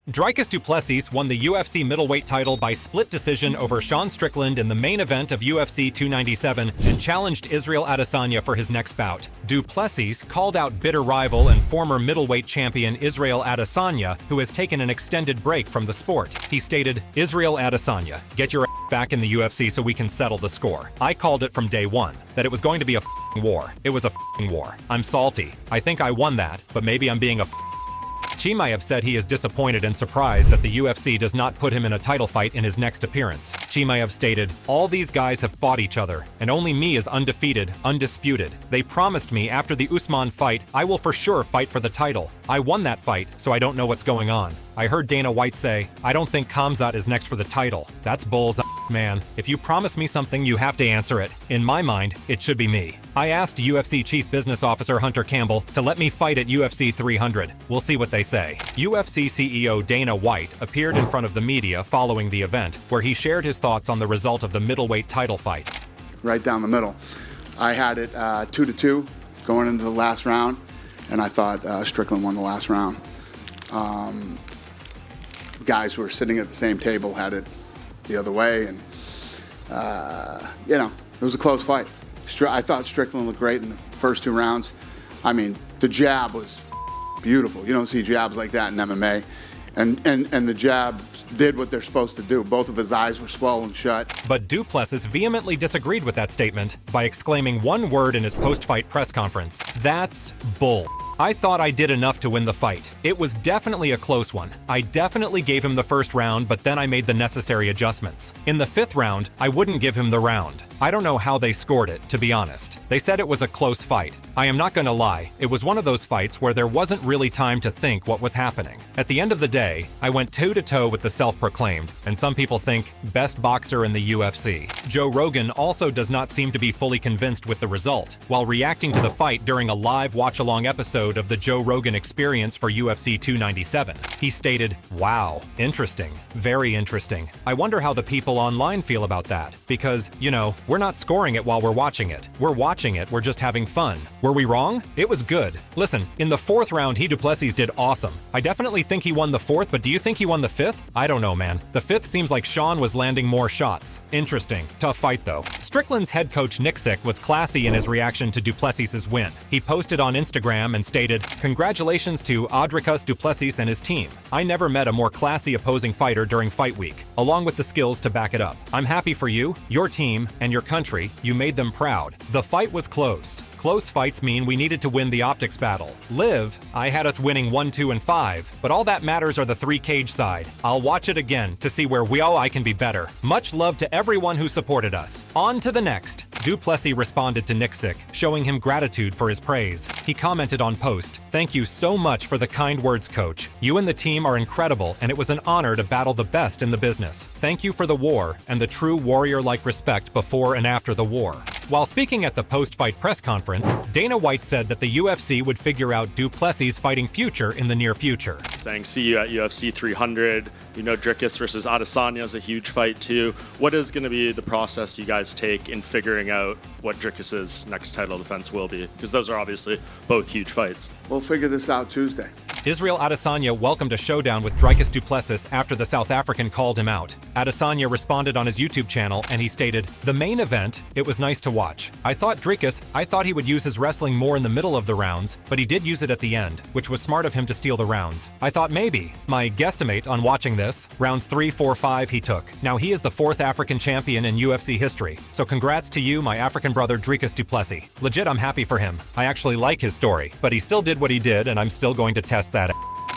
Dricus Du Plessis won the UFC Middleweight title by split decision over Sean Strickland in the main event of UFC 297 and challenged Israel Adesanya for his next bout. Du Plessis called out bitter rival and former middleweight champion Israel Adesanya, who has taken an extended break from the sport. He stated, "Israel Adesanya, get your back in the UFC so we can settle the score. I called it from day one, that it was going to be a war. It was a war. I'm salty. I think I won that, but maybe I'm being a Chimaev said he is disappointed and surprised that the UFC does not put him in a title fight in his next appearance. Chimaev stated, "All these guys have fought each other, and only me is undefeated, undisputed. They promised me after the Usman fight, I will for sure fight for the title. I won that fight, so I don't know what's going on. I heard Dana White say, I don't think Khamzat is next for the title. That's bull's man. If you promise me something, you have to answer it. In my mind, it should be me." I asked UFC Chief Business Officer Hunter Campbell to let me fight at UFC 300. We'll see what they say. UFC CEO Dana White appeared in front of the media following the event, where he shared his thoughts on the result of the middleweight title fight. Right down the middle. I had it 2-2 going into the last round, and I thought Strickland won the last round. Guys who were sitting at the same table had it the other way, and it was a close fight. I thought Strickland looked great in the first 2 rounds. I mean, the jab was beautiful. You don't see jabs like that in MMA, and the jabs did what they're supposed to do. Both of his eyes were swollen shut. But Du Plessis vehemently disagreed with that statement by exclaiming one word in his post-fight press conference: "That's bull. I thought I did enough to win the fight. It was definitely a close one. I definitely gave him the first round, but then I made the necessary adjustments. In the 5th round, I wouldn't give him the round. I don't know how they scored it, to be honest. They said it was a close fight. I am not gonna lie, it was one of those fights where there wasn't really time to think what was happening. At the end of the day, I went toe-to-toe with the self-proclaimed, and some people think, best boxer in the UFC." Joe Rogan also does not seem to be fully convinced with the result. While reacting to the fight during a live watch-along episode of the Joe Rogan Experience for UFC 297, he stated, "Wow, interesting. Very interesting. I wonder how the people online feel about that. Because, we're not scoring it while we're watching it. We're watching it, we're just having fun. Were we wrong? It was good. Listen, in the 4th round, Du Plessis did awesome. I definitely think he won the 4th, but do you think he won the 5th? I don't know, man. The 5th seems like Sean was landing more shots. Interesting. Tough fight, though." Strickland's head coach Nick Sick was classy in his reaction to Du Plessis' win. He posted on Instagram and stated, "Congratulations to Dricus Du Plessis and his team. I never met a more classy opposing fighter during fight week, along with the skills to back it up. I'm happy for you, your team, and your country. You made them proud. The fight was close. Close fights mean we needed to win the optics battle. I had us winning 1, 2, and 5, but all that matters are the 3 cage side. I'll watch it again to see where I can be better. Much love to everyone who supported us. On to the next." Du Plessis responded to Nick Sick, showing him gratitude for his praise. He commented on post, "Thank you so much for the kind words, coach. You and the team are incredible, and it was an honor to battle the best in the business. Thank you for the war and the true warrior-like respect before and after the war." While speaking at the post-fight press conference, Dana White said that the UFC would figure out Du Plessis' fighting future in the near future. Saying, "See you at UFC 300. Dricus versus Adesanya is a huge fight too. What is going to be the process you guys take in figuring out what Dricus' next title defense will be? Because those are obviously both huge fights." We'll figure this out Tuesday. Israel Adesanya welcomed a showdown with Dricus Du Plessis after the South African called him out. Adesanya responded on his YouTube channel and he stated, "The main event, it was nice to watch. I thought he would use his wrestling more in the middle of the rounds, but he did use it at the end, which was smart of him to steal the rounds. I thought maybe. My guesstimate on watching this, rounds 3, 4, 5 he took. Now he is the 4th African champion in UFC history. So congrats to you, my African brother Dricus Du Plessis. Legit, I'm happy for him. I actually like his story, but he still did what he did and I'm still going to test that."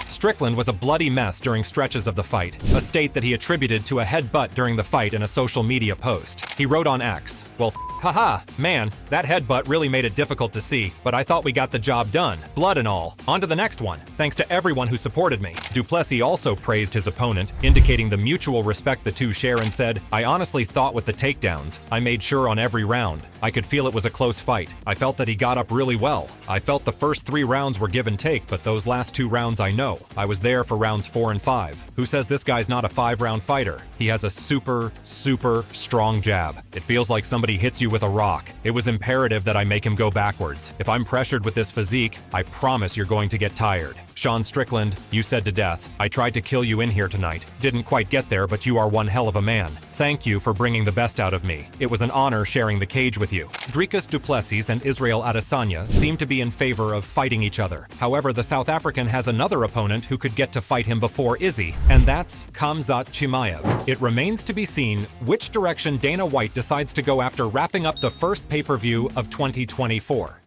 Strickland was a bloody mess during stretches of the fight, a state that he attributed to a headbutt during the fight in a social media post. He wrote on X, "Well, haha, man, that headbutt really made it difficult to see, but I thought we got the job done, blood and all. On to the next one. Thanks to everyone who supported me." Du Plessis also praised his opponent, indicating the mutual respect the two share, and said, "I honestly thought with the takedowns, I made sure on every round. I could feel it was a close fight. I felt that he got up really well. I felt the first 3 rounds were give and take, but those last 2 rounds I know. I was there for rounds 4 and 5. Who says this guy's not a 5-round fighter? He has a super, super strong jab. It feels like somebody hits you with a rock. It was imperative that I make him go backwards. If I'm pressured with this physique, I promise you're going to get tired. Sean Strickland, you said to death, I tried to kill you in here tonight. Didn't quite get there, but you are one hell of a man. Thank you for bringing the best out of me. It was an honor sharing the cage with you. Dricus Du Plessis and Israel Adesanya seem to be in favor of fighting each other. However, the South African has another opponent who could get to fight him before Izzy, and that's Khamzat Chimaev. It remains to be seen which direction Dana White decides to go after wrapping up the first pay-per-view of 2024.